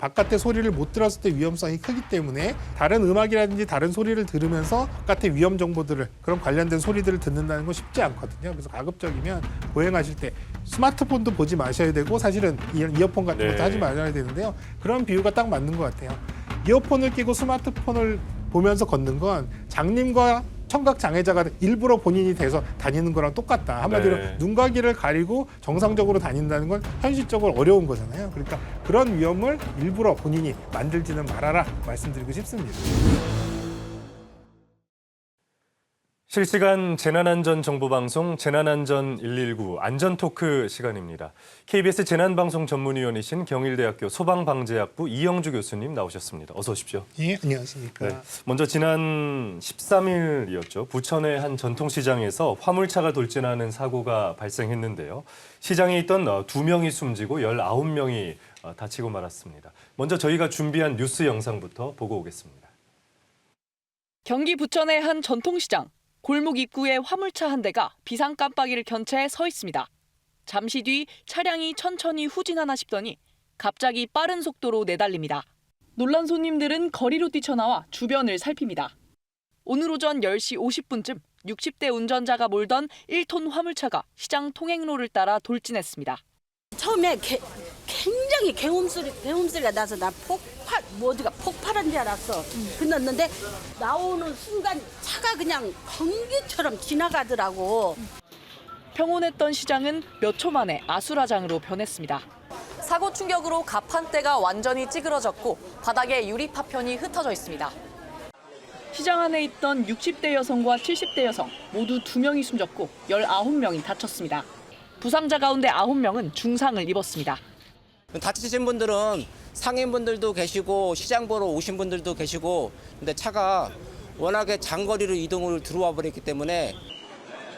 바깥의 소리를 못 들었을 때 위험성이 크기 때문에 다른 음악이라든지 다른 소리를 들으면서 바깥의 위험 정보들을 그런 관련된 소리들을 듣는다는 건 쉽지 않거든요. 그래서 가급적이면 보행하실 때 스마트폰도 보지 마셔야 되고 사실은 이어폰 같은 것도 하지 말아야 되는데요. 그런 비유가 딱 맞는 것 같아요. 이어폰을 끼고 스마트폰을 보면서 걷는 건 장님과 청각 장애자가 일부러 본인이 돼서 다니는 거랑 똑같다. 한마디로 눈과 귀를 가리고 정상적으로 다닌다는 건 현실적으로 어려운 거잖아요. 그러니까 그런 위험을 일부러 본인이 만들지는 말아라 말씀드리고 싶습니다. 실시간 재난안전정보방송 재난안전 119 안전토크 시간입니다. KBS 재난방송 전문위원이신 경일대학교 소방방재학부 이영주 교수님 나오셨습니다. 어서 오십시오. 예, 안녕하십니까. 네, 먼저 지난 13일이었죠. 부천의 한 전통시장에서 화물차가 돌진하는 사고가 발생했는데요. 시장에 있던 2명이 숨지고 19명이 다치고 말았습니다. 먼저 저희가 준비한 뉴스 영상부터 보고 오겠습니다. 경기 부천의 한 전통시장. 골목 입구에 화물차 한 대가 비상 깜빡이를 켠 채 서 있습니다. 잠시 뒤 차량이 천천히 후진하나 싶더니 갑자기 빠른 속도로 내달립니다. 놀란 손님들은 거리로 뛰쳐나와 주변을 살핍니다. 오늘 오전 10시 50분쯤 60대 운전자가 몰던 1톤 화물차가 시장 통행로를 따라 돌진했습니다. 처음에 굉장히 개음소리가 나서 나 어디가 폭발한 줄 알았어. 그랬는데 나오는 순간 차가 그냥 번개처럼 지나가더라고. 평온했던 시장은 몇 초 만에 아수라장으로 변했습니다. 사고 충격으로 가판대가 완전히 찌그러졌고 바닥에 유리 파편이 흩어져 있습니다. 시장 안에 있던 60대 여성과 70대 여성 모두 2명이 숨졌고 19명이 다쳤습니다. 부상자 가운데 9명은 중상을 입었습니다. 다치신 분들은 상인분들도 계시고 시장 보러 오신 분들도 계시고 근데 차가 워낙에 장거리로 이동을 들어와 버렸기 때문에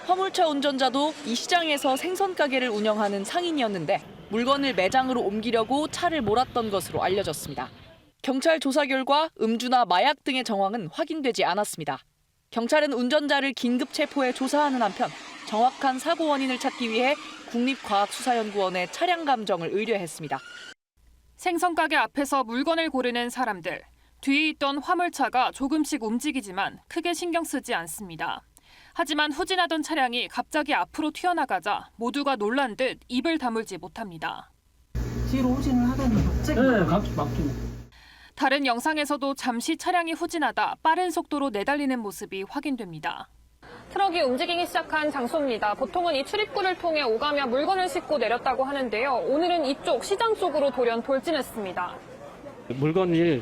화물차 운전자도 이 시장에서 생선 가게를 운영하는 상인이었는데 물건을 매장으로 옮기려고 차를 몰았던 것으로 알려졌습니다. 경찰 조사 결과 음주나 마약 등의 정황은 확인되지 않았습니다. 경찰은 운전자를 긴급 체포해 조사하는 한편 정확한 사고 원인을 찾기 위해 국립과학수사연구원에 차량 감정을 의뢰했습니다. 생선가게 앞에서 물건을 고르는 사람들. 뒤에 있던 화물차가 조금씩 움직이지만 크게 신경 쓰지 않습니다. 하지만 후진하던 차량이 갑자기 앞으로 튀어나가자 모두가 놀란 듯 입을 다물지 못합니다. 뒤로 후진을 하다니 갑자기 막히네. 다른 영상에서도 잠시 차량이 후진하다 빠른 속도로 내달리는 모습이 확인됩니다. 트럭이 움직이기 시작한 장소입니다. 보통은 이 출입구를 통해 오가며 물건을 싣고 내렸다고 하는데요. 오늘은 이쪽 시장 쪽으로 돌연 돌진했습니다. 물건이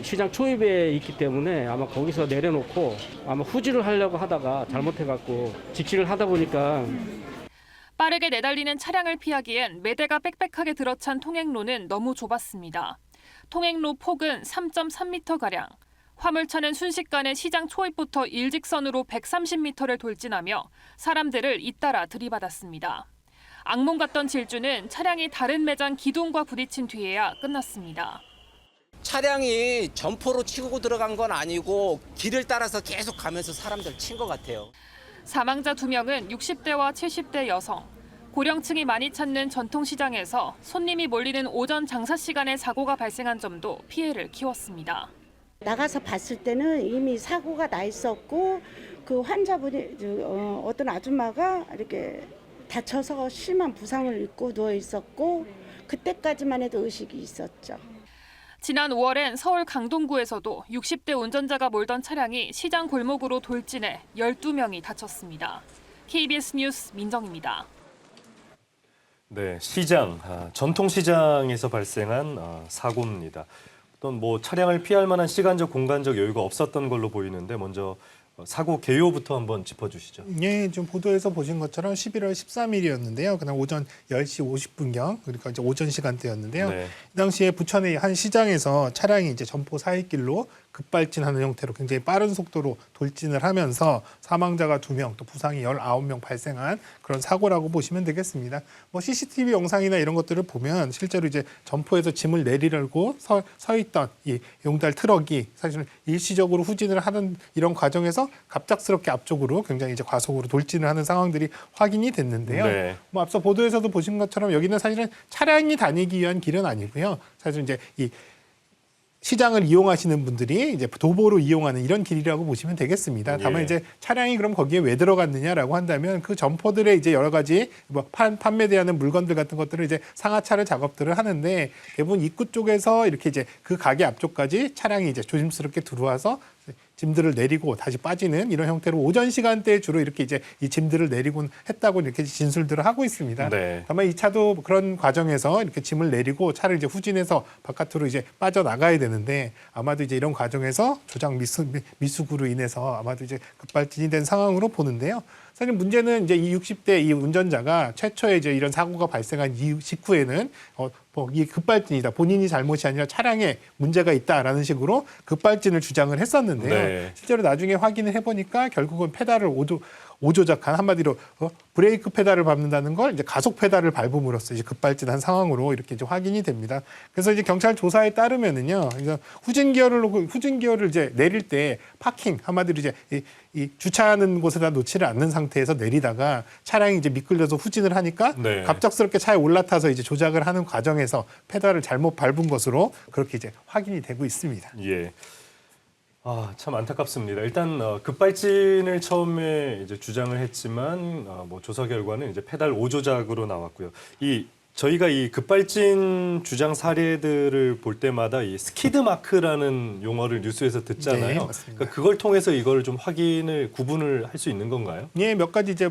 시장 초입에 있기 때문에 아마 거기서 내려놓고 아마 후진을 하려고 하다가 잘못해갖고 직진을 하다 보니까 빠르게 내달리는 차량을 피하기엔 매대가 빽빽하게 들어찬 통행로는 너무 좁았습니다. 통행로 폭은 3.3m가량. 화물차는 순식간에 시장 초입부터 일직선으로 130m를 돌진하며 사람들을 잇따라 들이받았습니다. 악몽 같던 질주는 차량이 다른 매장 기둥과 부딪힌 뒤에야 끝났습니다. 차량이 점포로 치고 들어간 건 아니고 길을 따라서 계속 가면서 사람들 친 것 같아요. 사망자 2명은 60대와 70대 여성. 고령층이 많이 찾는 전통시장에서 손님이 몰리는 오전 장사 시간에 사고가 발생한 점도 피해를 키웠습니다. 나가서 봤을 때는 이미 사고가 나 있었고 그 환자분이 어떤 아줌마가 이렇게 다쳐서 심한 부상을 입고 누워 있었고 그때까지만 해도 의식이 있었죠. 지난 5월엔 서울 강동구에서도 60대 운전자가 몰던 차량이 시장 골목으로 돌진해 12명이 다쳤습니다. KBS 뉴스 민정입니다. 네, 전통시장에서 발생한 사고입니다. 어떤 차량을 피할 만한 시간적, 공간적 여유가 없었던 걸로 보이는데 먼저 사고 개요부터 한번 짚어주시죠. 예, 좀 보도에서 보신 것처럼 11월 13일이었는데요. 그날 오전 10시 50분경, 그러니까 이제 오전 시간대였는데요. 네. 이 당시에 부천의 한 시장에서 차량이 이제 점포 사이길로 급발진하는 형태로 굉장히 빠른 속도로 돌진을 하면서 사망자가 2명, 또 부상이 19명 발생한 그런 사고라고 보시면 되겠습니다. CCTV 영상이나 이런 것들을 보면 실제로 이제 점포에서 짐을 내리려고 서 있던 이 용달 트럭이 사실은 일시적으로 후진을 하는 이런 과정에서 갑작스럽게 앞쪽으로 굉장히 이제 과속으로 돌진을 하는 상황들이 확인이 됐는데요. 네. 앞서 보도에서도 보신 것처럼 여기는 사실은 차량이 다니기 위한 길은 아니고요. 사실 이제 이 시장을 이용하시는 분들이 이제 도보로 이용하는 이런 길이라고 보시면 되겠습니다. 다만 예. 이제 차량이 그럼 거기에 왜 들어갔느냐라고 한다면 그 점포들의 이제 여러 가지 뭐 판매되는 물건들 같은 것들을 이제 상하차를 작업들을 하는데 대부분 입구 쪽에서 이렇게 이제 그 가게 앞쪽까지 차량이 이제 조심스럽게 들어와서 짐들을 내리고 다시 빠지는 이런 형태로 오전 시간대에 주로 이렇게 이제 이 짐들을 내리곤 했다고 이렇게 진술들을 하고 있습니다. 네. 다만 이 차도 그런 과정에서 이렇게 짐을 내리고 차를 이제 후진해서 바깥으로 이제 빠져나가야 되는데 아마도 이제 이런 과정에서 조작 미숙으로 인해서 아마도 이제 급발진이 된 상황으로 보는데요. 사실 문제는 이제 이 60대 이 운전자가 최초에 이제 이런 사고가 발생한 이후 직후에는 이 급발진이다. 본인이 잘못이 아니라 차량에 문제가 있다라는 식으로 급발진을 주장을 했었는데요. 네. 실제로 나중에 확인을 해보니까 결국은 페달을 오조작한 한마디로 브레이크 페달을 밟는다는 걸 이제 가속 페달을 밟음으로써 이제 급발진한 상황으로 이렇게 이제 확인이 됩니다. 그래서 이제 경찰 조사에 따르면은요, 후진 기어를 이제 내릴 때 파킹 한마디로 이제 이 주차하는 곳에다 놓지를 않는 상태에서 내리다가 차량이 이제 미끌려서 후진을 하니까 네. 갑작스럽게 차에 올라타서 이제 조작을 하는 과정에서 페달을 잘못 밟은 것으로 그렇게 이제 확인이 되고 있습니다. 예. 아, 참 안타깝습니다. 일단 급발진을 처음에 이제 주장을 했지만 뭐 조사 결과는 이제 페달 오조작으로 나왔고요. 저희가 이 급발진 주장 사례들을 볼 때마다 이 스키드 마크라는 용어를 뉴스에서 듣잖아요. 네, 맞습니다. 그러니까 그걸 통해서 이걸 좀 구분을 할 수 있는 건가요? 예, 몇 가지 이제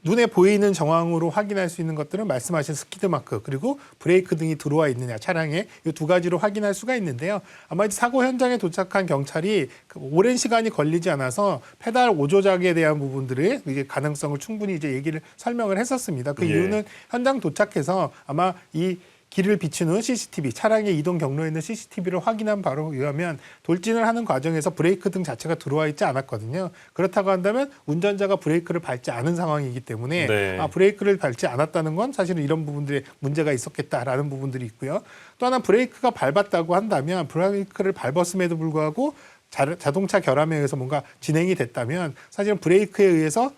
눈에 보이는 정황으로 확인할 수 있는 것들은 말씀하신 스키드 마크 그리고 브레이크 등이 들어와 있느냐 차량에 이 두 가지로 확인할 수가 있는데요. 아마 이제 사고 현장에 도착한 경찰이 오랜 시간이 걸리지 않아서 페달 오조작에 대한 부분들을 이제 가능성을 충분히 이제 얘기를 설명을 했었습니다. 그 예. 이유는 현장 도착해서 아마 이 길을 비추는 CCTV, 차량의 이동 경로에 있는 CCTV를 확인한 바로 의하면 돌진을 하는 과정에서 브레이크 등 자체가 들어와 있지 않았거든요. 그렇다고 한다면 운전자가 브레이크를 밟지 않은 상황이기 때문에 네. 브레이크를 밟지 않았다는 건 사실은 이런 부분들에 문제가 있었겠다라는 부분들이 있고요. 또 하나 브레이크가 밟았다고 한다면 브레이크를 밟았음에도 불구하고 자동차 결함에 의해서 뭔가 진행이 됐다면 사실은 브레이크에 의해서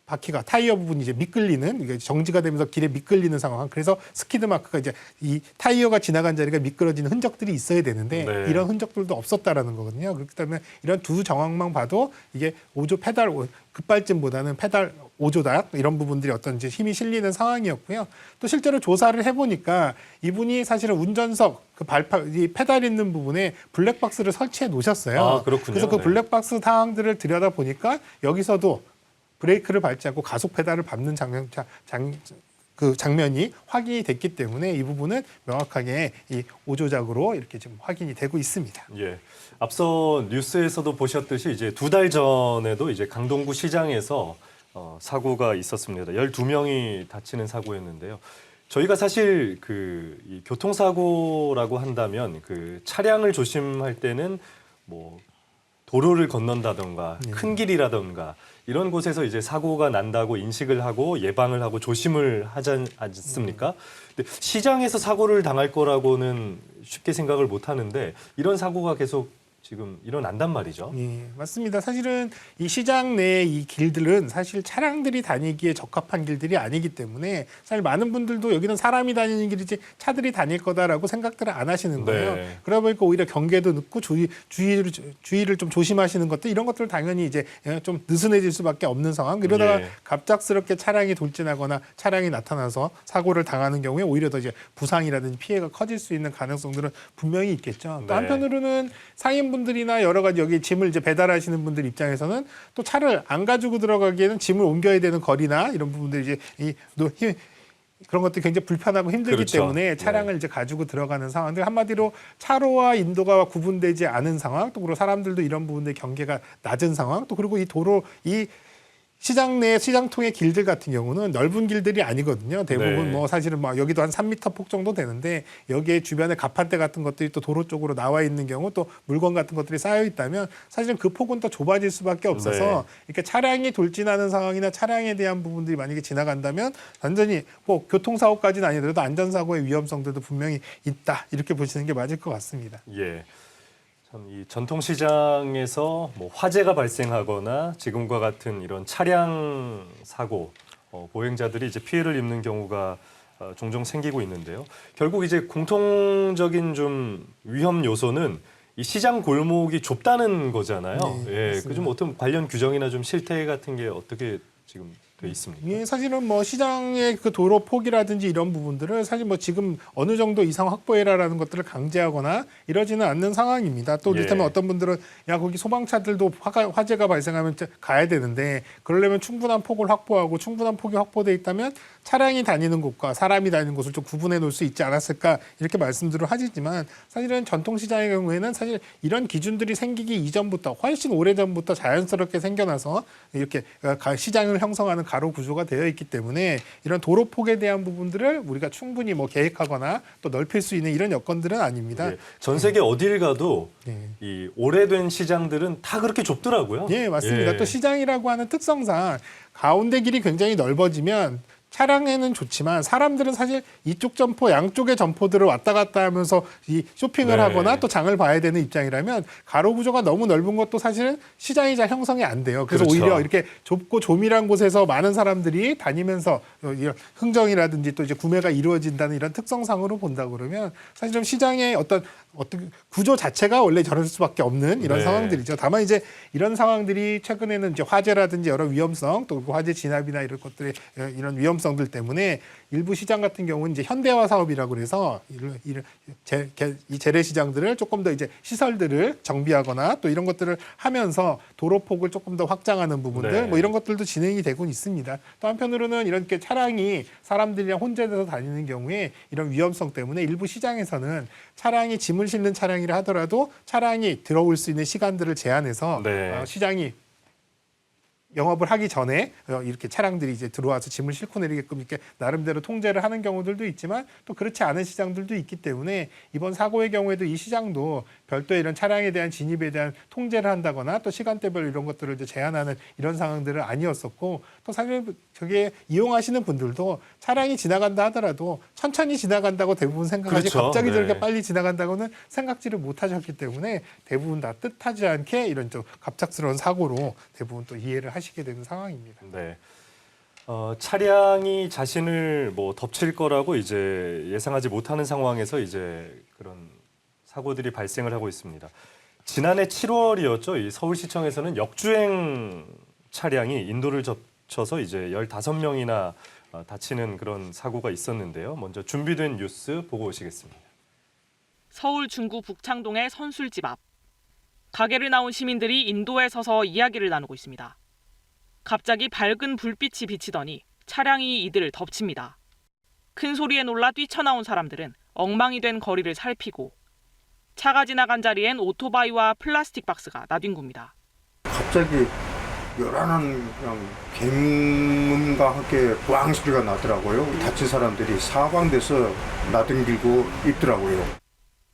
바퀴가 타이어 부분이 이제 미끌리는 이게 정지가 되면서 길에 미끌리는 상황. 그래서 스키드 마크가 이제 이 타이어가 지나간 자리가 미끄러지는 흔적들이 있어야 되는데 네. 이런 흔적들도 없었다라는 거거든요. 그렇기 때문에 이런 두 정황만 봐도 이게 급발진보다는 페달 오조작 이런 부분들이 어떤 이제 힘이 실리는 상황이었고요. 또 실제로 조사를 해보니까 이분이 사실은 운전석 이 페달 있는 부분에 블랙박스를 설치해 놓으셨어요. 아, 그렇군요. 그래서 그 네. 블랙박스 상황들을 들여다 보니까 여기서도 브레이크를 밟지 않고 가속 페달을 밟는 장면이 확인이 됐기 때문에 이 부분은 명확하게 이 오조작으로 이렇게 지금 확인이 되고 있습니다. 예. 앞서 뉴스에서도 보셨듯이 이제 2달 전에도 이제 강동구 시장에서 사고가 있었습니다. 12명이 다치는 사고였는데요. 저희가 사실 이 교통사고라고 한다면 그 차량을 조심할 때는 뭐 도로를 건넌다던가 큰 길이라던가 이런 곳에서 이제 사고가 난다고 인식을 하고 예방을 하고 조심을 하지 않습니까? 근데 시장에서 사고를 당할 거라고는 쉽게 생각을 못 하는데 이런 사고가 계속 지금 일어난단 말이죠. 예, 맞습니다. 사실은 이 시장 내 이 길들은 사실 차량들이 다니기에 적합한 길들이 아니기 때문에 사실 많은 분들도 여기는 사람이 다니는 길이지 차들이 다닐 거다라고 생각들을 안 하시는 거예요. 네. 그러다 보니까 오히려 경계도 늦고 주의를 좀 조심하시는 것들 이런 것들 당연히 이제 좀 느슨해질 수밖에 없는 상황. 이러다가 예. 갑작스럽게 차량이 돌진하거나 차량이 나타나서 사고를 당하는 경우에 오히려 더 이제 부상이라든지 피해가 커질 수 있는 가능성들은 분명히 있겠죠. 또 네. 한편으로는 상인분들이나 여러 가지 여기 짐을 이제 배달하시는 분들 입장에서는 또 차를 안 가지고 들어가기에는 짐을 옮겨야 되는 거리나 이런 부분들이 이제 그런 것들이 굉장히 불편하고 힘들기 그렇죠. 때문에 차량을 이제 가지고 들어가는 상황들 한마디로 차로와 인도가 구분되지 않은 상황 또 그리고 사람들도 이런 부분의 경계가 낮은 상황 또 그리고 이 도로 시장 내 시장통의 길들 같은 경우는 넓은 길들이 아니거든요. 대부분 네. 뭐 사실은 뭐 여기도 한 3m 폭 정도 되는데 여기에 주변에 가판대 같은 것들이 또 도로 쪽으로 나와 있는 경우 또 물건 같은 것들이 쌓여 있다면 사실은 그 폭은 더 좁아질 수밖에 없어서 네. 이렇게 차량이 돌진하는 상황이나 차량에 대한 부분들이 만약에 지나간다면 완전히 뭐 교통사고까지는 아니더라도 안전사고의 위험성들도 분명히 있다 이렇게 보시는 게 맞을 것 같습니다. 예. 참 이 전통시장에서 뭐 화재가 발생하거나 지금과 같은 이런 차량 사고 보행자들이 이제 피해를 입는 경우가 종종 생기고 있는데요. 결국 이제 공통적인 좀 위험 요소는 이 시장 골목이 좁다는 거잖아요. 네, 예, 그 좀 어떤 관련 규정이나 좀 실태 같은 게 어떻게 지금 돼 있습니까? 예, 사실은 뭐 시장의 그 도로 폭이라든지 이런 부분들을 사실 뭐 지금 어느 정도 이상 확보해라라는 것들을 강제하거나 이러지는 않는 상황입니다. 또 이를테면 예. 어떤 분들은 야 거기 소방차들도 화재가 발생하면 가야 되는데 그러려면 충분한 폭을 확보하고 충분한 폭이 확보돼 있다면 차량이 다니는 곳과 사람이 다니는 곳을 좀 구분해 놓을 수 있지 않았을까 이렇게 말씀들을 하시지만 사실은 전통시장의 경우에는 사실 이런 기준들이 생기기 이전부터 훨씬 오래전부터 자연스럽게 생겨나서 이렇게 시장을 형성하는 가로 구조가 되어 있기 때문에 이런 도로 폭에 대한 부분들을 우리가 충분히 뭐 계획하거나 또 넓힐 수 있는 이런 여건들은 아닙니다. 예, 전 세계 어딜 가도 네. 이 오래된 시장들은 다 그렇게 좁더라고요. 예, 맞습니다. 예. 또 시장이라고 하는 특성상 가운데 길이 굉장히 넓어지면 차량에는 좋지만 사람들은 사실 이쪽 점포 양쪽의 점포들을 왔다 갔다 하면서 이 쇼핑을 네. 하거나 또 장을 봐야 되는 입장이라면 가로 구조가 너무 넓은 것도 사실은 시장이 잘 형성이 안 돼요. 그래서 그렇죠. 오히려 이렇게 좁고 조밀한 곳에서 많은 사람들이 다니면서 이런 흥정이라든지 또 이제 구매가 이루어진다는 이런 특성상으로 본다 그러면 사실 좀 시장의 어떤 구조 자체가 원래 저럴 수밖에 없는 이런 네. 상황들이죠. 다만 이제 이런 상황들이 최근에는 이제 화재라든지 여러 위험성 또 화재 진압이나 이런 것들의 이런 위험성들 때문에 일부 시장 같은 경우는 이제 현대화 사업이라고 그래서 이 재래시장들을 조금 더 이제 시설들을 정비하거나 또 이런 것들을 하면서 도로폭을 조금 더 확장하는 부분들 네. 뭐 이런 것들도 진행이 되고 있습니다. 또 한편으로는 이렇게 차량이 사람들이랑 혼재돼서 다니는 경우에 이런 위험성 때문에 일부 시장에서는 차량이 짐을 실는 차량이라 하더라도 차량이 들어올 수 있는 시간들을 제한해서 네. 시장이 영업을 하기 전에 이렇게 차량들이 이제 들어와서 짐을 싣고 내리게끔 이렇게 나름대로 통제를 하는 경우들도 있지만 또 그렇지 않은 시장들도 있기 때문에 이번 사고의 경우에도 이 시장도 별도의 이런 차량에 대한 진입에 대한 통제를 한다거나 또 시간대별 이런 것들을 이제 제한하는 이런 상황들은 아니었었고 또 사실 저게 이용하시는 분들도 차량이 지나간다 하더라도 천천히 지나간다고 대부분 생각하지 그렇죠. 갑자기 네. 저렇게 빨리 지나간다고는 생각지를 못하셨기 때문에 대부분 다 뜻하지 않게 이런 좀 갑작스러운 사고로 대부분 또 이해를 하시게 되는 상황입니다. 네. 차량이 자신을 뭐 덮칠 거라고 이제 예상하지 못하는 상황에서 이제 그런 사고들이 발생을 하고 있습니다. 지난해 7월이었죠. 이 서울시청에서는 역주행 차량이 인도를 겹쳐서 이제 15명이나 다치는 그런 사고가 있었는데요. 먼저 준비된 뉴스 보고 오시겠습니다. 서울 중구 북창동의 선술집 앞. 가게를 나온 시민들이 인도에 서서 이야기를 나누고 있습니다. 갑자기 밝은 불빛이 비치더니 차량이 이들을 덮칩니다. 큰 소리에 놀라 뛰쳐나온 사람들은 엉망이 된 거리를 살피고 차가 지나간 자리엔 오토바이와 플라스틱 박스가 나뒹굽니다. 갑자기 요란한 그냥 갱음과 함께 뿌앙 소리가 나더라고요. 다친 사람들이 사방돼서 나뒹기고 있더라고요.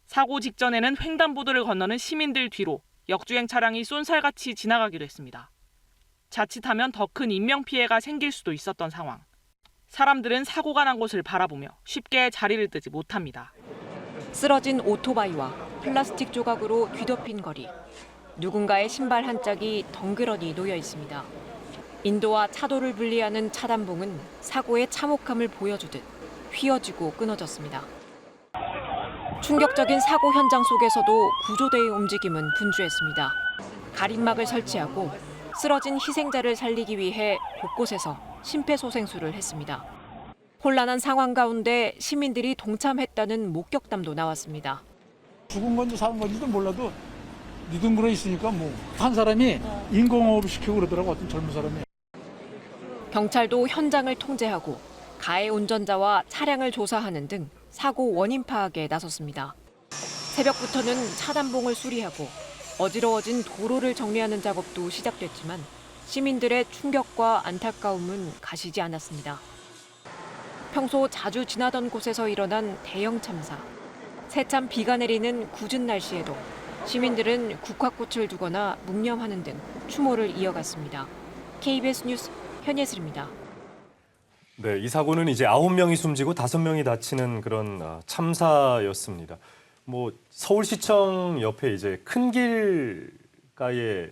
사고 직전에는 횡단보도를 건너는 시민들 뒤로 역주행 차량이 쏜살같이 지나가기도 했습니다. 자칫하면 더 큰 인명피해가 생길 수도 있었던 상황. 사람들은 사고가 난 곳을 바라보며 쉽게 자리를 뜨지 못합니다. 쓰러진 오토바이와 플라스틱 조각으로 뒤덮인 거리. 누군가의 신발 한 짝이 덩그러니 놓여 있습니다. 인도와 차도를 분리하는 차단봉은 사고의 참혹함을 보여주듯 휘어지고 끊어졌습니다. 충격적인 사고 현장 속에서도 구조대의 움직임은 분주했습니다. 가림막을 설치하고 쓰러진 희생자를 살리기 위해 곳곳에서 심폐소생술을 했습니다. 혼란한 상황 가운데 시민들이 동참했다는 목격담도 나왔습니다. 죽은 건지 사는 건지도 몰라도 니둥그러 있으니까 뭐 한 사람이 인공호흡을 시키고 그러더라고, 어떤 젊은 사람이. 경찰도 현장을 통제하고 가해 운전자와 차량을 조사하는 등 사고 원인 파악에 나섰습니다. 새벽부터는 차단봉을 수리하고 어지러워진 도로를 정리하는 작업도 시작됐지만 시민들의 충격과 안타까움은 가시지 않았습니다. 평소 자주 지나던 곳에서 일어난 대형 참사. 새참 비가 내리는 궂은 날씨에도 시민들은 국화꽃을 두거나 묵념하는 등 추모를 이어갔습니다. KBS 뉴스 현예슬입니다. 네, 이 사고는 이제 9명이 숨지고 5명이 다치는 그런 참사였습니다. 뭐 서울시청 옆에 이제 큰 길가에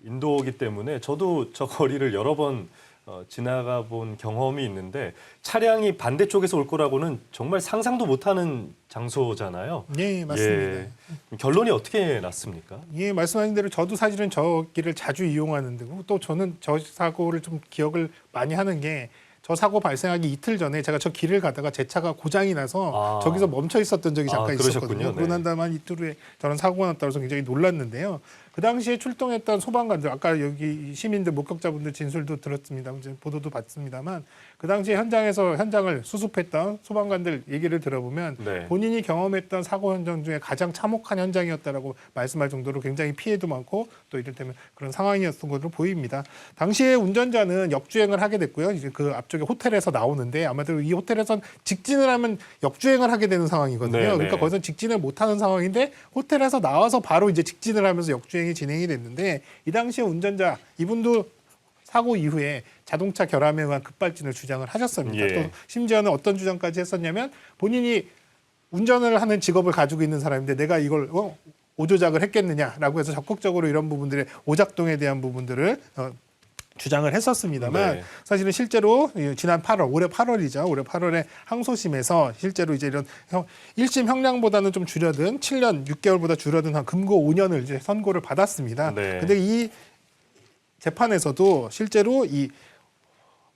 인도이기 때문에 저도 저 거리를 여러 번 지나가 본 경험이 있는데 차량이 반대쪽에서 올 거라고는 정말 상상도 못하는 장소잖아요. 네, 맞습니다. 예. 결론이 어떻게 났습니까? 예, 말씀하신 대로 저도 사실은 저 길을 자주 이용하는데 또 저는 저 사고를 좀 기억을 많이 하는 게 저 사고 발생하기 이틀 전에 제가 저 길을 가다가 제 차가 고장이 나서 저기서 멈춰 있었던 적이 잠깐 있었거든요. 그러셨군요. 그러고 난 다음에 한 이틀 후에 저는 사고가 났다고 해서 굉장히 놀랐는데요. 그 당시에 출동했던 소방관들, 아까 여기 시민들, 목격자분들 진술도 들었습니다. 이제 보도도 봤습니다만 그 당시에 현장을 수습했던 소방관들 얘기를 들어보면 네. 본인이 경험했던 사고 현장 중에 가장 참혹한 현장이었다라고 말씀할 정도로 굉장히 피해도 많고 또 이를테면 그런 상황이었던 것으로 보입니다. 당시에 운전자는 역주행을 하게 됐고요. 이제 그 앞쪽에 호텔에서 나오는데 아마도 이 호텔에선 직진을 하면 역주행을 하게 되는 상황이거든요. 네, 그러니까 네. 거기서 직진을 못하는 상황인데 호텔에서 나와서 바로 이제 직진을 하면서 역주행이 진행이 됐는데 이 당시에 운전자 이분도 사고 이후에 자동차 결함에 의한 급발진을 주장을 하셨습니다. 예. 또 심지어는 어떤 주장까지 했었냐면 본인이 운전을 하는 직업을 가지고 있는 사람인데 내가 이걸 오조작을 했겠느냐라고 해서 적극적으로 이런 부분들의 오작동에 대한 부분들을 주장을 했었습니다만 네. 사실은 실제로 지난 8월, 올해 8월이죠. 올해 8월에 항소심에서 실제로 이제 이런 1심 형량보다는 좀 줄여든 7년 6개월보다 줄여든 한 금고 5년을 이제 선고를 받았습니다. 네. 근데 이 재판에서도 실제로 이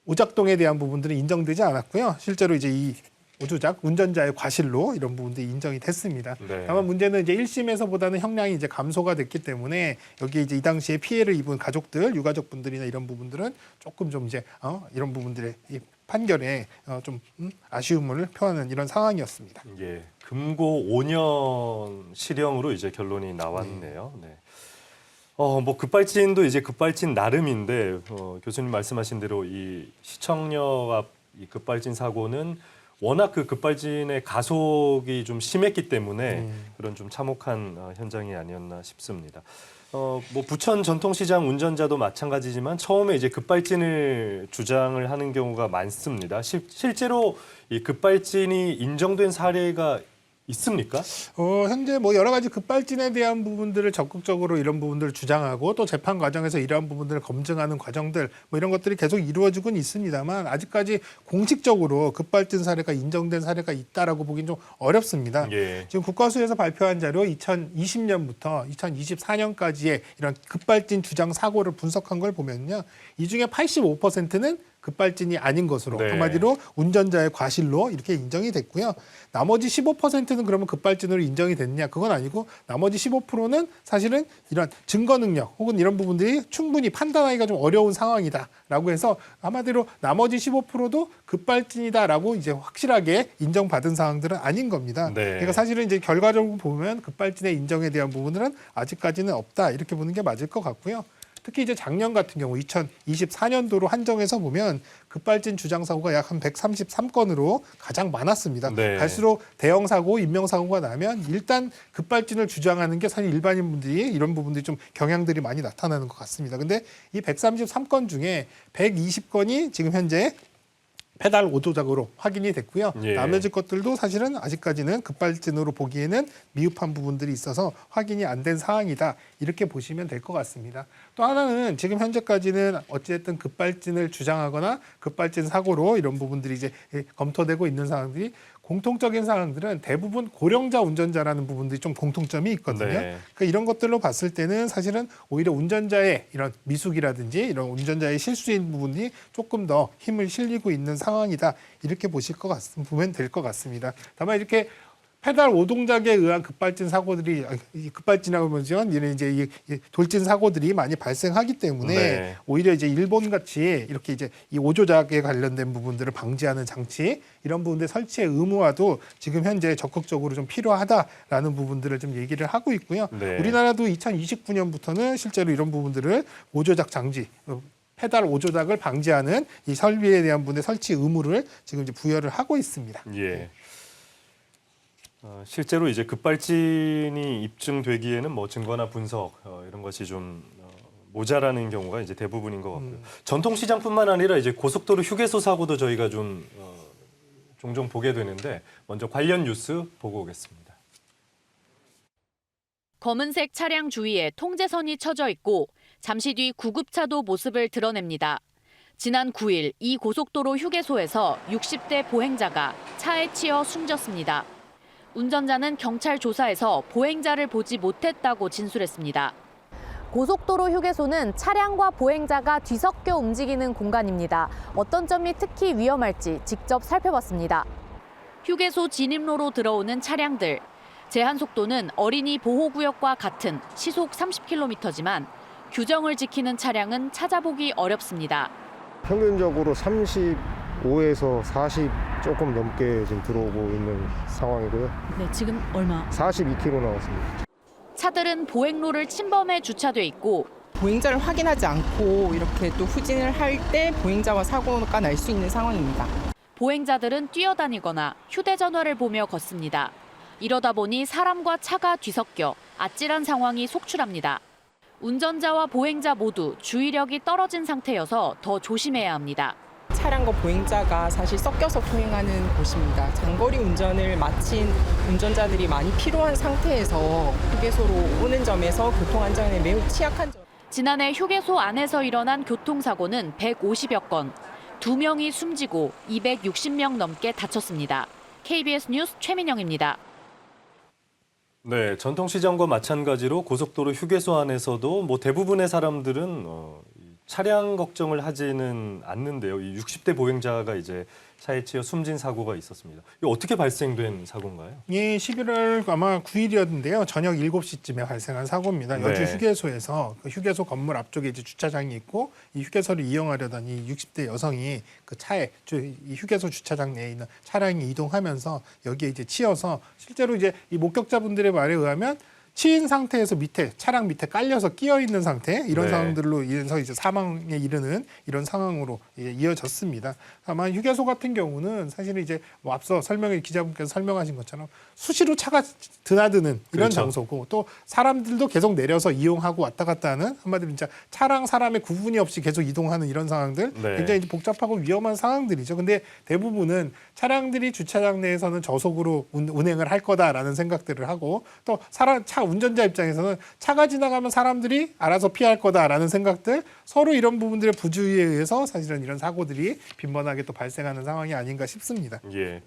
오작동에 대한 부분들은 인정되지 않았고요. 실제로 이제 이 오조작, 운전자의 과실로 이런 부분들이 인정이 됐습니다. 네. 다만 문제는 이제 1심에서보다는 형량이 이제 감소가 됐기 때문에 여기 이제 이 당시에 피해를 입은 가족들, 유가족분들이나 이런 부분들은 조금 좀 이제 이런 부분들의 이 판결에 좀 아쉬움을 표하는 이런 상황이었습니다. 예, 금고 5년 실형으로 이제 결론이 나왔네요. 네. 뭐 급발진도 이제 급발진 나름인데 교수님 말씀하신 대로 이 시청역 앞 이 급발진 사고는 워낙 그 급발진의 가속이 좀 심했기 때문에 그런 좀 참혹한 현장이 아니었나 싶습니다. 뭐 부천 전통시장 운전자도 마찬가지지만 처음에 이제 급발진을 주장을 하는 경우가 많습니다. 실제로 이 급발진이 인정된 사례가 있습니까? 현재 뭐 여러 가지 급발진에 대한 부분들을 적극적으로 이런 부분들을 주장하고 또 재판 과정에서 이러한 부분들을 검증하는 과정들 뭐 이런 것들이 계속 이루어지고는 있습니다만 아직까지 공식적으로 급발진 사례가 인정된 사례가 있다라고 보기는 좀 어렵습니다. 예. 지금 국과수에서 발표한 자료 2020년부터 2024년까지의 이런 급발진 주장 사고를 분석한 걸 보면요. 이 중에 85%는 급발진이 아닌 것으로 네. 한마디로 운전자의 과실로 이렇게 인정이 됐고요. 나머지 15%는 그러면 급발진으로 인정이 됐냐? 그건 아니고 나머지 15%는 사실은 이런 증거 능력 혹은 이런 부분들이 충분히 판단하기가 좀 어려운 상황이다라고 해서 한마디로 나머지 15%도 급발진이다라고 이제 확실하게 인정받은 사항들은 아닌 겁니다. 네. 그러니까 사실은 이제 결과적으로 보면 급발진의 인정에 대한 부분들은 아직까지는 없다 이렇게 보는 게 맞을 것 같고요. 특히 이제 작년 같은 경우 2024년도로 한정해서 보면 급발진 주장 사고가 약 한 133건으로 가장 많았습니다. 네. 갈수록 대형 사고, 인명 사고가 나면 일단 급발진을 주장하는 게 사실 일반인 분들이 이런 부분들이 좀 경향들이 많이 나타나는 것 같습니다. 근데 이 133건 중에 120건이 지금 현재 페달 오조작으로 확인이 됐고요. 예. 나머지 것들도 사실은 아직까지는 급발진으로 보기에는 미흡한 부분들이 있어서 확인이 안 된 상황이다. 이렇게 보시면 될 것 같습니다. 또 하나는 지금 현재까지는 어찌됐든 급발진을 주장하거나 급발진 사고로 이런 부분들이 이제 검토되고 있는 상황들이 공통적인 상황들은 대부분 고령자 운전자라는 부분들이 좀 공통점이 있거든요. 네. 그러니까 이런 것들로 봤을 때는 사실은 오히려 운전자의 이런 미숙이라든지 이런 운전자의 실수인 부분이 조금 더 힘을 실리고 있는 상황이다. 이렇게 보면 될 것 같습니다. 다만 이렇게 페달 오동작에 의한 급발진 사고들이 급발진이라고 하면 이런 이제 이 돌진 사고들이 많이 발생하기 때문에 네. 오히려 이제 일본 같이 이렇게 이제 이 오조작에 관련된 부분들을 방지하는 장치 이런 부분들 설치의 의무화도 지금 현재 적극적으로 좀 필요하다라는 부분들을 좀 얘기를 하고 있고요. 네. 우리나라도 2029년부터는 실제로 이런 부분들을 오조작 장치 페달 오조작을 방지하는 이 설비에 대한 부분의 설치 의무를 지금 이제 부여를 하고 있습니다. 예. 실제로 이제 급발진이 입증되기에는 뭐 증거나 분석 이런 것이 좀 모자라는 경우가 이제 대부분인 것 같고요. 전통시장뿐만 아니라 이제 고속도로 휴게소 사고도 저희가 좀 종종 보게 되는데 먼저 관련 뉴스 보고 오겠습니다. 검은색 차량 주위에 통제선이 쳐져 있고 잠시 뒤 구급차도 모습을 드러냅니다. 지난 9일 이 고속도로 휴게소에서 60대 보행자가 차에 치여 숨졌습니다. 운전자는 경찰 조사에서 보행자를 보지 못했다고 진술했습니다. 고속도로 휴게소는 차량과 보행자가 뒤섞여 움직이는 공간입니다. 어떤 점이 특히 위험할지 직접 살펴봤습니다. 휴게소 진입로로 들어오는 차량들. 제한 속도는 어린이 보호구역과 같은 시속 30km지만 규정을 지키는 차량은 찾아보기 어렵습니다. 평균적으로 35에서 40 조금 넘게 지금 들어오고 있는 상황이고요. 네, 지금 얼마? 42km 나왔습니다. 차들은 보행로를 침범해 주차돼 있고 보행자를 확인하지 않고 이렇게 또 후진을 할 때 보행자와 사고가 날 수 있는 상황입니다. 보행자들은 뛰어다니거나 휴대전화를 보며 걷습니다. 이러다 보니 사람과 차가 뒤섞여 아찔한 상황이 속출합니다. 운전자와 보행자 모두 주의력이 떨어진 상태여서 더 조심해야 합니다. 차량과 보행자가 사실 섞여서 통행하는 곳입니다. 장거리 운전을 마친 운전자들이 많이 피로한 상태에서 휴게소로 오는 점에서 교통안전에 매우 취약한 점. 지난해 휴게소 안에서 일어난 교통사고는 150여 건, 2명이 숨지고 260명 넘게 다쳤습니다. KBS 뉴스 최민영입니다. 네, 전통시장과 마찬가지로 고속도로 휴게소 안에서도 뭐 대부분의 사람들은 차량 걱정을 하지는 않는데요. 이 60대 보행자가 이제 차에 치여 숨진 사고가 있었습니다. 이거 어떻게 발생된 사고인가요? 예, 11월 아마 9일이었는데요. 저녁 7시쯤에 발생한 사고입니다. 네. 여주 휴게소에서 그 휴게소 건물 앞쪽에 이제 주차장이 있고 이 휴게소를 이용하려던 이 60대 여성이 그 차에 이 휴게소 주차장 내에 있는 차량이 이동하면서 여기에 이제 치여서 실제로 이제 이 목격자분들의 말에 의하면 치인 상태에서 밑에 차량 밑에 깔려서 끼어 있는 상태 이런 네. 상황들로 인해서 이제 사망에 이르는 이런 상황으로 이어졌습니다. 다만 휴게소 같은 경우는 사실은 이제 뭐 앞서 기자분께서 설명하신 것처럼 수시로 차가 드나드는 이런 그렇죠. 장소고 또 사람들도 계속 내려서 이용하고 왔다 갔다 하는 한마디로 진짜 차랑 사람의 구분이 없이 계속 이동하는 이런 상황들 네. 굉장히 복잡하고 위험한 상황들이죠. 근데 대부분은 차량들이 주차장 내에서는 저속으로 운행을 할 거다라는 생각들을 하고 또 차 운전자 입장에서는 차가 지나가면 사람들이 알아서 피할 거다라는 생각들 서로 이런 부분들의 부주의에 의해서 사실은 이런 사고들이 빈번하게 또 발생하는 상황이 아닌가 싶습니다. 예.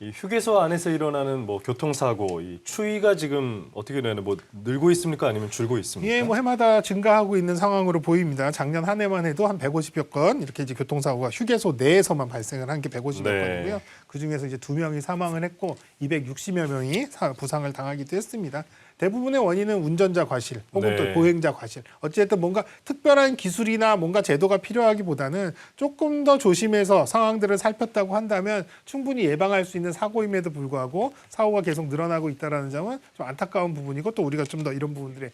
이 휴게소 안에서 일어나는 뭐 교통사고, 이 추이가 지금 어떻게 되나요? 뭐 늘고 있습니까? 아니면 줄고 있습니까? 예, 뭐 해마다 증가하고 있는 상황으로 보입니다. 작년 한 해만 해도 한 150여 건 이렇게 이제 교통사고가 휴게소 내에서만 발생을 한 게 150여 네. 건이고요. 그 중에서 이제 2명이 사망을 했고 260여 명이 부상을 당하기도 했습니다. 대부분의 원인은 운전자 과실 혹은 네. 또 보행자 과실. 어쨌든 뭔가 특별한 기술이나 뭔가 제도가 필요하기보다는 조금 더 조심해서 상황들을 살폈다고 한다면 충분히 예방할 수 있는 사고임에도 불구하고 사고가 계속 늘어나고 있다는 점은 좀 안타까운 부분이고 또 우리가 좀 더 이런 부분들에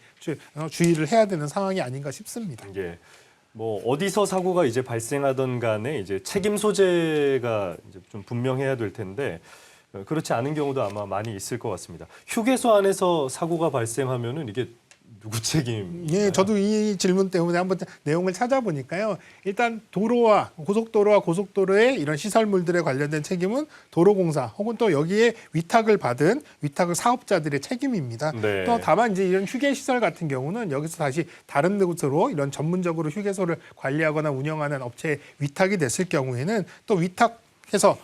주의를 해야 되는 상황이 아닌가 싶습니다. 예. 뭐 어디서 사고가 이제 발생하던 간에 이제 책임 소재가 이제 좀 분명해야 될 텐데 그렇지 않은 경우도 아마 많이 있을 것 같습니다. 휴게소 안에서 사고가 발생하면은 이게 누구 책임? 예, 저도 이 질문 때문에 한번 내용을 찾아보니까요. 일단 도로와 고속도로의 이런 시설물들에 관련된 책임은 도로공사 혹은 또 여기에 위탁을 받은 위탁 사업자들의 책임입니다. 네. 또 다만 이제 이런 휴게시설 같은 경우는 여기서 다시 다른 곳으로 이런 전문적으로 휴게소를 관리하거나 운영하는 업체에 위탁이 됐을 경우에는 또 위탁해서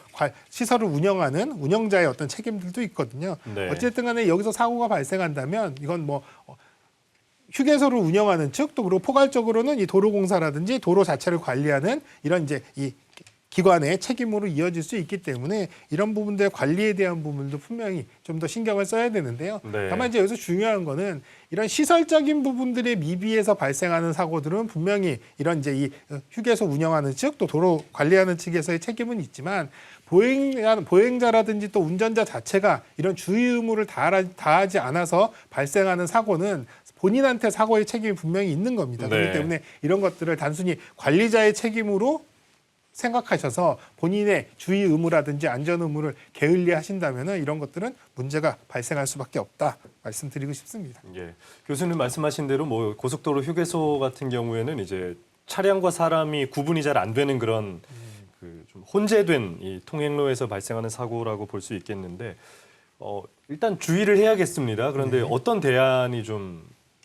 시설을 운영하는 운영자의 어떤 책임들도 있거든요. 네. 어쨌든 간에 여기서 사고가 발생한다면 이건 뭐 휴게소를 운영하는 측 또 그리고 포괄적으로는 이 도로공사라든지 도로 자체를 관리하는 이런 이제 이 기관의 책임으로 이어질 수 있기 때문에 이런 부분들의 관리에 대한 부분도 분명히 좀 더 신경을 써야 되는데요. 네. 다만 이제 여기서 중요한 거는 이런 시설적인 부분들의 미비해서 발생하는 사고들은 분명히 이런 이제 이 휴게소 운영하는 측 또 도로 관리하는 측에서의 책임은 있지만 보행자라든지 또 운전자 자체가 이런 주의 의무를 다하지 않아서 발생하는 사고는 본인한테 사고의 책임이 분명히 있는 겁니다. 네. 그렇기 때문에 이런 것들을 단순히 관리자의 책임으로 생각하셔서 본인의 주의 의무라든지 안전 의무를 게을리 하신다면 이런 것들은 문제가 발생할 수밖에 없다 말씀드리고 싶습니다. 예. 교수님 말씀하신 대로 뭐 고속도로 휴게소 같은 경우에는 이제 차량과 사람이 구분이 잘 안 되는 그런 좀 혼재된 이 통행로에서 발생하는 사고라고 볼 수 있겠는데 일단 주의를 해야겠습니다. 그런데 어떤 대안이 좀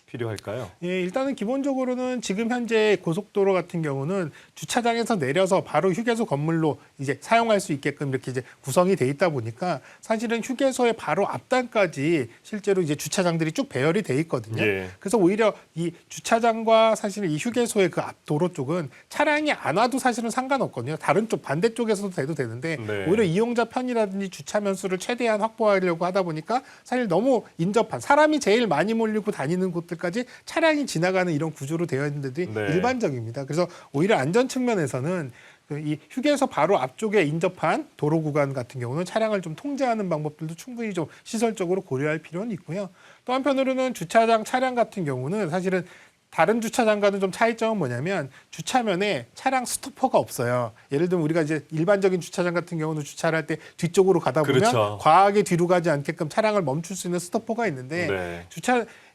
필요할까요? 예, 일단은 기본적으로는 지금 현재 고속도로 같은 경우는 주차장에서 내려서 바로 휴게소 건물로 이제 사용할 수 있게끔 이렇게 이제 구성이 돼 있다 보니까 사실은 휴게소의 바로 앞단까지 실제로 이제 주차장들이 쭉 배열이 돼 있거든요. 예. 그래서 오히려 이 주차장과 사실은 이 휴게소의 그 앞 도로 쪽은 차량이 안 와도 사실은 상관없거든요. 다른 쪽 반대쪽에서도 돼도 되는데 네. 오히려 이용자 편이라든지 주차 면수를 최대한 확보하려고 하다 보니까 사실 너무 인접한 사람이 제일 많이 몰리고 다니는 곳들까지 차량이 지나가는 이런 구조로 되어 있는데도 네. 일반적입니다. 그래서 오히려 안전 측면에서는 이 휴게소 바로 앞쪽에 인접한 도로 구간 같은 경우는 차량을 좀 통제하는 방법들도 충분히 좀 시설적으로 고려할 필요는 있고요. 또 한편으로는 주차장 차량 같은 경우는 사실은 다른 주차장과는 좀 차이점은 뭐냐면 주차면에 차량 스토퍼가 없어요. 예를 들면 우리가 이제 일반적인 주차장 같은 경우는 주차를 할 때 뒤쪽으로 가다 보면 그렇죠. 과하게 뒤로 가지 않게끔 차량을 멈출 수 있는 스토퍼가 있는데 네.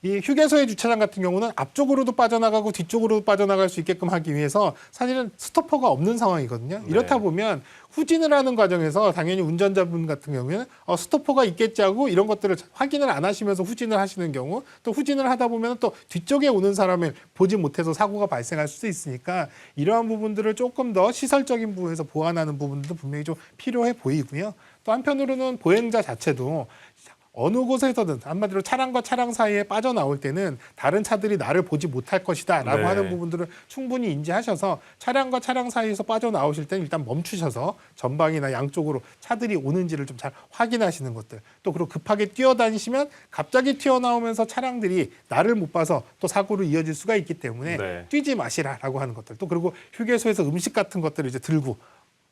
이 휴게소의 주차장 같은 경우는 앞쪽으로도 빠져나가고 뒤쪽으로도 빠져나갈 수 있게끔 하기 위해서 사실은 스토퍼가 없는 상황이거든요. 네. 이렇다 보면 후진을 하는 과정에서 당연히 운전자분 같은 경우에는 스토퍼가 있겠지 하고 이런 것들을 확인을 안 하시면서 후진을 하시는 경우 또 후진을 하다 보면 또 뒤쪽에 오는 사람을 보지 못해서 사고가 발생할 수도 있으니까 이러한 부분들을 조금 더 시설적인 부분에서 보완하는 부분들도 분명히 좀 필요해 보이고요. 또 한편으로는 보행자 자체도 어느 곳에서든 한마디로 차량과 차량 사이에 빠져나올 때는 다른 차들이 나를 보지 못할 것이다 라고 네. 하는 부분들을 충분히 인지하셔서 차량과 차량 사이에서 빠져나오실 때는 일단 멈추셔서 전방이나 양쪽으로 차들이 오는지를 좀 잘 확인하시는 것들 또 그리고 급하게 뛰어다니시면 갑자기 튀어나오면서 차량들이 나를 못 봐서 또 사고로 이어질 수가 있기 때문에 네. 뛰지 마시라라고 하는 것들 또 그리고 휴게소에서 음식 같은 것들을 이제 들고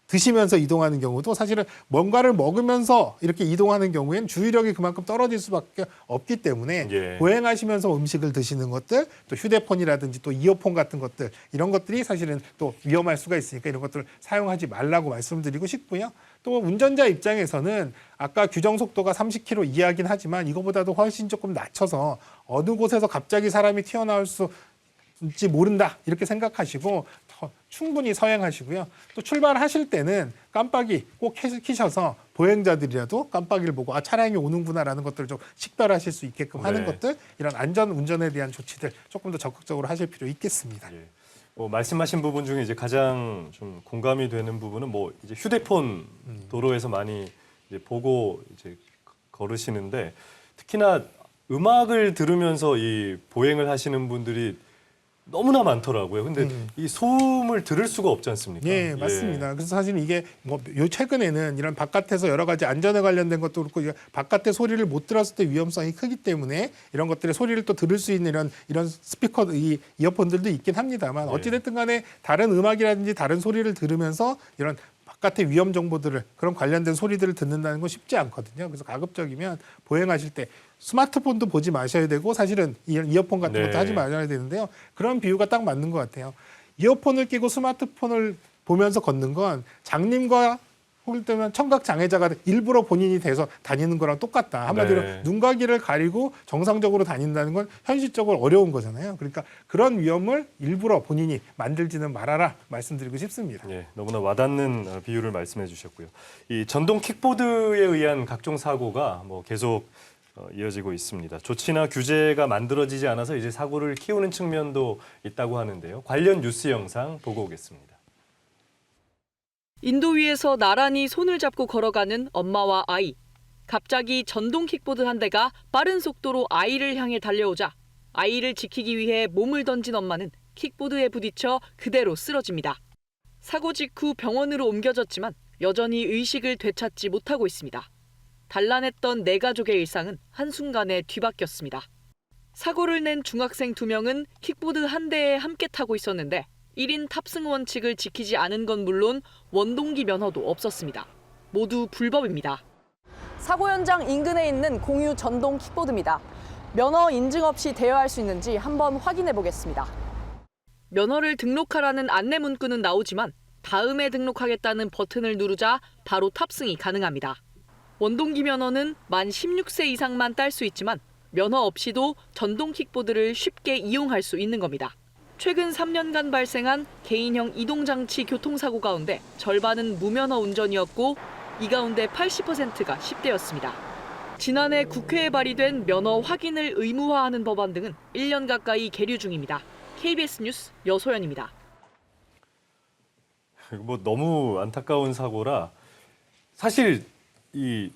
드시면서 이동하는 경우도 사실은 뭔가를 먹으면서 이렇게 이동하는 경우에는 주의력이 그만큼 떨어질 수밖에 없기 때문에 예. 보행하시면서 음식을 드시는 것들 또 휴대폰이라든지 또 이어폰 같은 것들 이런 것들이 사실은 또 위험할 수가 있으니까 이런 것들을 사용하지 말라고 말씀드리고 싶고요. 또 운전자 입장에서는 아까 규정 속도가 30km 이하긴 하지만 이거보다도 훨씬 조금 낮춰서 어느 곳에서 갑자기 사람이 튀어나올 수 있지 모른다 이렇게 생각하시고 충분히 서행하시고요. 또 출발하실 때는 깜빡이 꼭 키셔서 보행자들이라도 깜빡이를 보고 차량이 오는구나라는 것들을 좀 식별하실 수 있게끔 하는 네. 것들 이런 안전 운전에 대한 조치들 조금 더 적극적으로 하실 필요 있겠습니다. 예. 말씀하신 부분 중에 이제 가장 좀 공감이 되는 부분은 뭐 이제 휴대폰 도로에서 많이 이제 보고 이제 걸으시는데 특히나 음악을 들으면서 이 보행을 하시는 분들이 너무나 많더라고요. 근데 이 소음을 들을 수가 없지 않습니까? 예, 맞습니다. 그래서 사실 이게 요 최근에는 이런 바깥에서 여러 가지 안전에 관련된 것도 그렇고 바깥의 소리를 못 들었을 때 위험성이 크기 때문에 이런 것들의 소리를 또 들을 수 있는 이런 스피커, 이어폰들도 있긴 합니다만 어찌됐든 간에 다른 음악이라든지 다른 소리를 들으면서 이런 바깥의 위험 정보들을 그런 관련된 소리들을 듣는다는 건 쉽지 않거든요. 그래서 가급적이면 보행하실 때 스마트폰도 보지 마셔야 되고 사실은 이어폰 같은 네. 것도 하지 마셔야 되는데요. 그런 비유가 딱 맞는 것 같아요. 이어폰을 끼고 스마트폰을 보면서 걷는 건 장님과 혹은 때문에 청각 장애자가 일부러 본인이 돼서 다니는 거랑 똑같다. 한마디로 네. 눈과 귀를 가리고 정상적으로 다닌다는 건 현실적으로 어려운 거잖아요. 그러니까 그런 위험을 일부러 본인이 만들지는 말아라 말씀드리고 싶습니다. 예, 너무나 와닿는 비유를 말씀해 주셨고요. 이 전동 킥보드에 의한 각종 사고가 뭐 계속 이어지고 있습니다. 조치나 규제가 만들어지지 않아서 이제 사고를 키우는 측면도 있다고 하는데요. 관련 뉴스 영상 보고 오겠습니다. 인도 위에서 나란히 손을 잡고 걸어가는 엄마와 아이. 갑자기 전동 킥보드 한 대가 빠른 속도로 아이를 향해 달려오자 아이를 지키기 위해 몸을 던진 엄마는 킥보드에 부딪혀 그대로 쓰러집니다. 사고 직후 병원으로 옮겨졌지만 여전히 의식을 되찾지 못하고 있습니다. 단란했던 네 가족의 일상은 한순간에 뒤바뀌었습니다. 사고를 낸 중학생 2명은 킥보드 한 대에 함께 타고 있었는데 1인 탑승 원칙을 지키지 않은 건 물론 원동기 면허도 없었습니다. 모두 불법입니다. 사고 현장 인근에 있는 공유 전동 킥보드입니다. 면허 인증 없이 대여할 수 있는지 한번 확인해 보겠습니다. 면허를 등록하라는 안내 문구는 나오지만 다음에 등록하겠다는 버튼을 누르자 바로 탑승이 가능합니다. 원동기 면허는 만 16세 이상만 딸 수 있지만 면허 없이도 전동 킥보드를 쉽게 이용할 수 있는 겁니다. 최근 3년간 발생한 개인형 이동장치 교통사고 가운데 절반은 무면허 운전이었고 이 가운데 80%가 10대였습니다. 지난해 국회에 발의된 면허 확인을 의무화하는 법안 등은 1년 가까이 계류 중입니다. KBS 뉴스 여소연입니다. 뭐 너무 안타까운 사고라 사실 이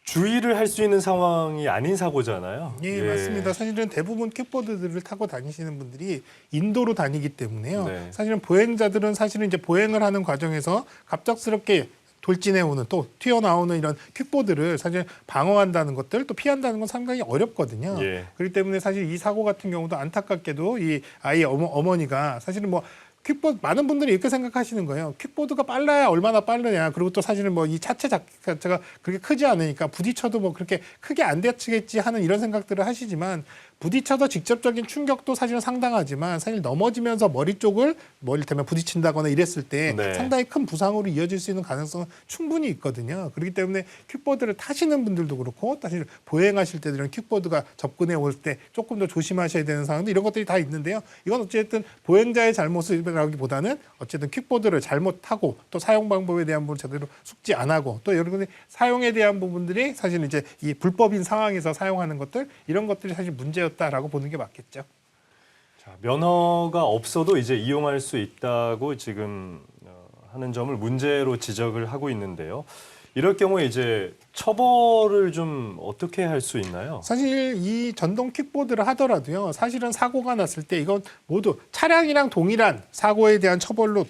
주의를 할 수 있는 상황이 아닌 사고잖아요. 예, 맞습니다. 사실은 대부분 킥보드들을 타고 다니시는 분들이 인도로 다니기 때문에요. 네. 사실은 보행자들은 사실은 이제 보행을 하는 과정에서 갑작스럽게 돌진해 오는 또 튀어나오는 이런 킥보드를 사실 방어한다는 것들 또 피한다는 건 상당히 어렵거든요. 예. 그렇기 때문에 사실 이 사고 같은 경우도 안타깝게도 이 아이의 어머니가 사실은 뭐 퀵보드 많은 분들이 이렇게 생각하시는 거예요. 퀵보드가 빨라야 얼마나 빠르냐. 그리고 또 사실은 뭐 이 차체 자체가 그렇게 크지 않으니까 부딪혀도 뭐 그렇게 크게 안 다치겠지 하는 이런 생각들을 하시지만 부딪혀서 직접적인 충격도 사실은 상당하지만 사실 넘어지면서 머리 쪽을 뭐 이를테면 부딪힌다거나 이랬을 때 네. 상당히 큰 부상으로 이어질 수 있는 가능성은 충분히 있거든요. 그렇기 때문에 퀵보드를 타시는 분들도 그렇고 사실 보행하실 때 이런 퀵보드가 접근해 올 때 조금 더 조심하셔야 되는 상황도 이런 것들이 다 있는데요. 이건 어쨌든 보행자의 잘못이라기보다는 어쨌든 퀵보드를 잘못하고 또 사용 방법에 대한 부분 제대로 숙지 안 하고 또 여러분들 사용에 대한 부분들이 사실 이제 이 불법인 상황에서 사용하는 것들 이런 것들이 사실 문제였다라고 보는 게 맞겠죠. 자, 면허가 없어도 이제 이용할 수 있다고 지금 하는 점을 문제로 지적을 하고 있는데요. 이럴 경우에 이제 처벌을 좀 어떻게 할 수 있나요? 사실 이 전동 킥보드를 하더라도요. 사실은 사고가 났을 때 이건 모두 차량이랑 동일한 사고에 대한 처벌로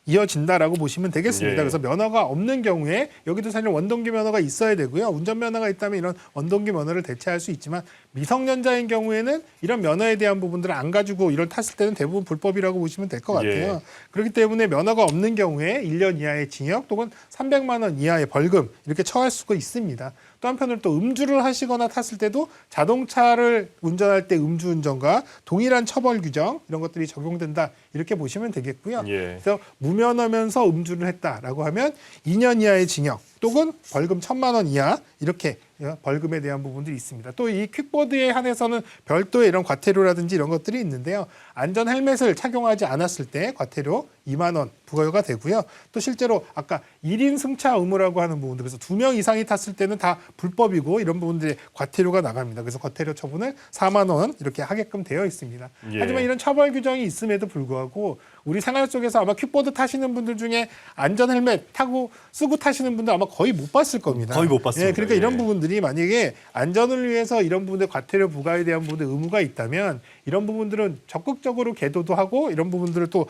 이어진다라고 보시면 되겠습니다. 예. 그래서 면허가 없는 경우에 여기도 사실 원동기 면허가 있어야 되고요. 운전면허가 있다면 이런 원동기 면허를 대체할 수 있지만 미성년자인 경우에는 이런 면허에 대한 부분들을 안 가지고 이걸 탔을 때는 대부분 불법이라고 보시면 될 것 같아요. 예. 그렇기 때문에 면허가 없는 경우에 1년 이하의 징역 또는 300만 원 이하의 벌금 이렇게 처할 수가 있습니다. 또 한편으로 또 음주를 하시거나 탔을 때도 자동차를 운전할 때 음주운전과 동일한 처벌 규정 이런 것들이 적용된다 이렇게 보시면 되겠고요. 예. 그래서 무면허면서 음주를 했다라고 하면 2년 이하의 징역 또는 벌금 1,000만 원 이하 이렇게 벌금에 대한 부분들이 있습니다. 또 이 퀵보드에 한해서는 별도의 이런 과태료라든지 이런 것들이 있는데요. 안전 헬멧을 착용하지 않았을 때 과태료 2만 원 부과가 되고요. 또 실제로 아까 1인 승차 의무라고 하는 부분들 그래서 2명 이상이 탔을 때는 다 불법이고 이런 부분들이 과태료가 나갑니다. 그래서 과태료 처분을 4만 원 이렇게 하게끔 되어 있습니다. 예. 하지만 이런 처벌 규정이 있음에도 불구하고 우리 생활 속에서 아마 퀵보드 타시는 분들 중에 안전 헬멧 타고 쓰고 타시는 분들 아마 거의 못 봤을 겁니다. 거의 못 봤습니다. 예, 그러니까 이런 예. 부분들이 만약에 안전을 위해서 이런 부분들 과태료 부과에 대한 부분에 의무가 있다면 이런 부분들은 적극적으로 계도도 하고 이런 부분들을 또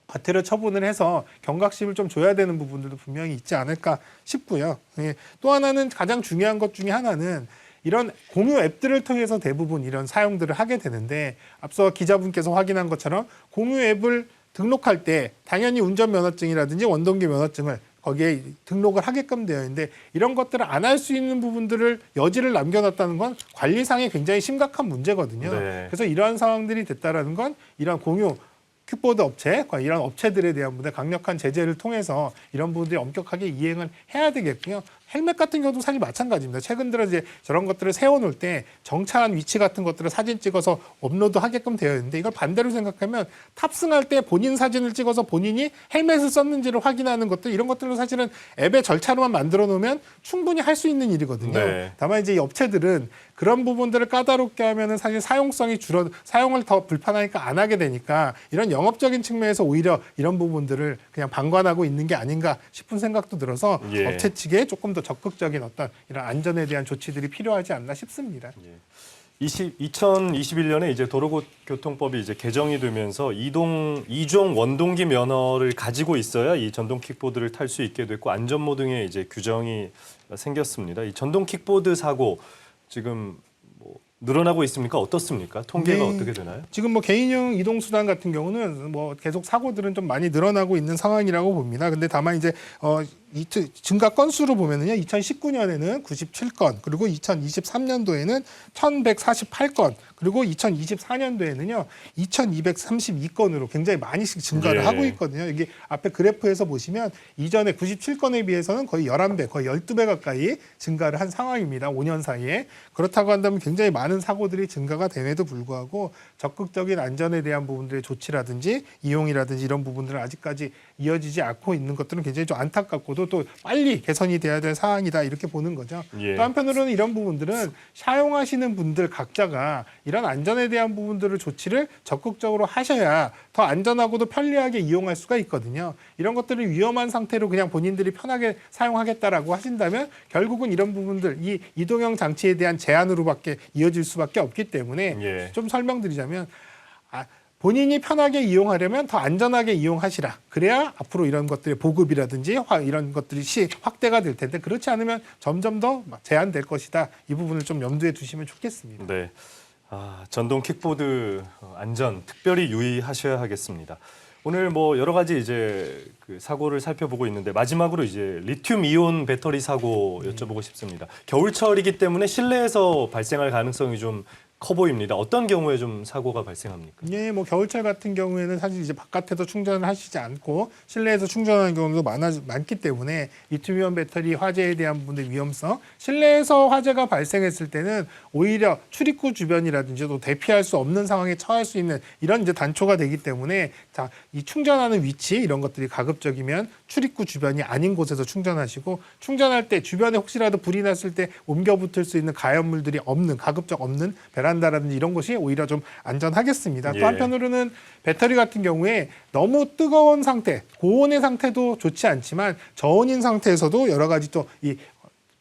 과태료 처분을 해서 경각심을 좀 줘야 되는 부분들도 분명히 있지 않을까 싶고요. 예, 또 하나는 가장 중요한 것 중에 하나는 이런 공유 앱들을 통해서 대부분 이런 사용들을 하게 되는데 앞서 기자분께서 확인한 것처럼 공유 앱을 등록할 때 당연히 운전면허증이라든지 원동기 면허증을 거기에 등록을 하게끔 되어 있는데 이런 것들을 안 할 수 있는 부분들을 여지를 남겨놨다는 건 관리상에 굉장히 심각한 문제거든요. 네. 그래서 이러한 상황들이 됐다라는 건 이런 공유 킥보드 업체, 이런 업체들에 대한 부분에 강력한 제재를 통해서 이런 부분들이 엄격하게 이행을 해야 되겠고요. 헬멧 같은 경우도 사실 마찬가지입니다. 최근 들어 이제 저런 것들을 세워놓을 때 정차한 위치 같은 것들을 사진 찍어서 업로드하게끔 되어 있는데 이걸 반대로 생각하면 탑승할 때 본인 사진을 찍어서 본인이 헬멧을 썼는지를 확인하는 것들 이런 것들로 사실은 앱의 절차로만 만들어 놓으면 충분히 할 수 있는 일이거든요. 네. 다만 이제 이 업체들은 그런 부분들을 까다롭게 하면은 사실 사용성이 사용을 더 불편하니까 안 하게 되니까 이런 영업적인 측면에서 오히려 이런 부분들을 그냥 방관하고 있는 게 아닌가 싶은 생각도 들어서 예. 업체 측에 조금 더 적극적인 어떤 이런 안전에 대한 조치들이 필요하지 않나 싶습니다. 2021년에 이제 도로교통법이 이제 개정이 되면서 이종 원동기 면허를 가지고 있어야 이 전동 킥보드를 탈 수 있게 됐고 안전모 등의 이제 규정이 생겼습니다. 이 전동 킥보드 사고 지금 뭐 늘어나고 있습니까? 어떻습니까? 통계가 네. 어떻게 되나요? 지금 뭐 개인용 이동 수단 같은 경우는 뭐 계속 사고들은 좀 많이 늘어나고 있는 상황이라고 봅니다. 근데 다만 이제 이 증가 건수로 보면은요, 2019년에는 97건, 그리고 2023년도에는 1,148건, 그리고 2024년도에는요, 2,232건으로 굉장히 많이씩 증가를 예. 하고 있거든요. 이게 앞에 그래프에서 보시면 이전에 97건에 비해서는 거의 11배, 거의 12배 가까이 증가를 한 상황입니다. 5년 사이에. 그렇다고 한다면 굉장히 많은 사고들이 증가가 됨에도 불구하고 적극적인 안전에 대한 부분들의 조치라든지 이용이라든지 이런 부분들은 아직까지 이어지지 않고 있는 것들은 굉장히 좀 안타깝고도 또 빨리 개선이 돼야 될 사항이다 이렇게 보는 거죠. 예. 또 한편으로는 이런 부분들은 사용하시는 분들 각자가 이런 안전에 대한 부분들을 조치를 적극적으로 하셔야 더 안전하고도 편리하게 이용할 수가 있거든요. 이런 것들을 위험한 상태로 그냥 본인들이 편하게 사용하겠다라고 하신다면 결국은 이런 부분들 이 이동형 장치에 대한 제한으로밖에 이어질 수밖에 없기 때문에 예. 좀 설명드리자면 본인이 편하게 이용하려면 더 안전하게 이용하시라. 그래야 앞으로 이런 것들의 보급이라든지 이런 것들이 확대가 될 텐데 그렇지 않으면 점점 더 제한될 것이다. 이 부분을 좀 염두에 두시면 좋겠습니다. 네. 전동 킥보드 안전 특별히 유의하셔야 하겠습니다. 오늘 뭐 여러 가지 이제 그 사고를 살펴보고 있는데 마지막으로 이제 리튬 이온 배터리 사고 여쭤보고 싶습니다. 겨울철이기 때문에 실내에서 발생할 가능성이 좀 커 보입니다. 어떤 경우에 좀 사고가 발생합니까? 예, 뭐 겨울철 같은 경우에는 사실 이제 바깥에서 충전을 하시지 않고 실내에서 충전하는 경우도 많기 때문에 리튬이온 배터리 화재에 대한 부분의 위험성, 실내에서 화재가 발생했을 때는 오히려 출입구 주변이라든지 또 대피할 수 없는 상황에 처할 수 있는 이런 이제 단초가 되기 때문에 자, 이 충전하는 위치 이런 것들이 가급적이면 출입구 주변이 아닌 곳에서 충전하시고 충전할 때 주변에 혹시라도 불이 났을 때 옮겨 붙을 수 있는 가연물들이 없는 가급적 없는 베란다라든지 이런 곳이 오히려 좀 안전하겠습니다. 예. 또 한편으로는 배터리 같은 경우에 너무 뜨거운 상태, 고온의 상태도 좋지 않지만 저온인 상태에서도 여러 가지 또 이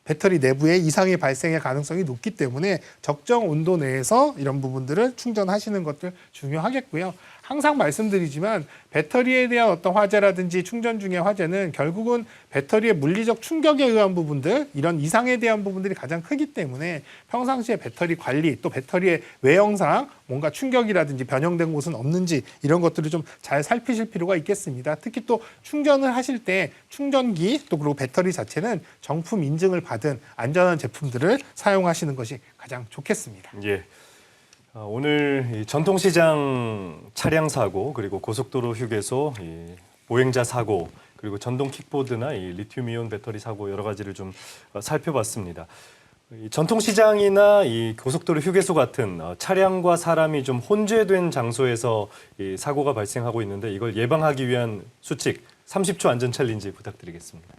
배터리 내부에 이상이 발생할 가능성이 높기 때문에 적정 온도 내에서 이런 부분들을 충전하시는 것들 중요하겠고요. 항상 말씀드리지만 배터리에 대한 어떤 화재라든지 충전 중의 화재는 결국은 배터리의 물리적 충격에 의한 부분들, 이런 이상에 대한 부분들이 가장 크기 때문에 평상시에 배터리 관리, 또 배터리의 외형상 뭔가 충격이라든지 변형된 곳은 없는지 이런 것들을 좀 잘 살피실 필요가 있겠습니다. 특히 또 충전을 하실 때 충전기 또 그리고 배터리 자체는 정품 인증을 받은 안전한 제품들을 사용하시는 것이 가장 좋겠습니다. 예. 오늘 이 전통시장 차량 사고 그리고 고속도로 휴게소 보행자 사고 그리고 전동 킥보드나 이 리튬이온 배터리 사고 여러 가지를 좀 살펴봤습니다. 이 전통시장이나 이 고속도로 휴게소 같은 차량과 사람이 좀 혼재된 장소에서 이 사고가 발생하고 있는데 이걸 예방하기 위한 수칙 30초 안전 챌린지 부탁드리겠습니다.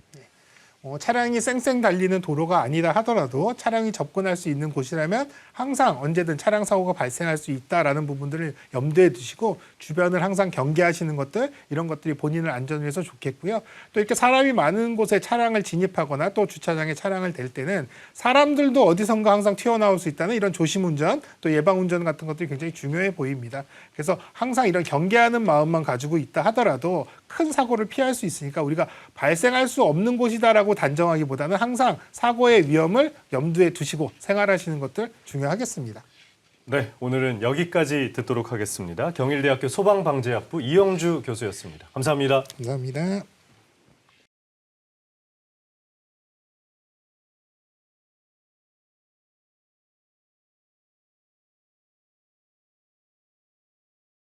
차량이 쌩쌩 달리는 도로가 아니다 하더라도 차량이 접근할 수 있는 곳이라면 항상 언제든 차량 사고가 발생할 수 있다라는 부분들을 염두에 두시고 주변을 항상 경계하시는 것들 이런 것들이 본인을 안전을 위해서 좋겠고요. 또 이렇게 사람이 많은 곳에 차량을 진입하거나 또 주차장에 차량을 댈 때는 사람들도 어디선가 항상 튀어나올 수 있다는 이런 조심운전 또 예방운전 같은 것들이 굉장히 중요해 보입니다. 그래서 항상 이런 경계하는 마음만 가지고 있다 하더라도 큰 사고를 피할 수 있으니까 우리가 발생할 수 없는 곳이다라고 단정하기보다는 항상 사고의 위험을 염두에 두시고 생활하시는 것들 중요하겠습니다. 네, 오늘은 여기까지 듣도록 하겠습니다. 경일대학교 소방방재학부 이영주 교수였습니다. 감사합니다. 감사합니다.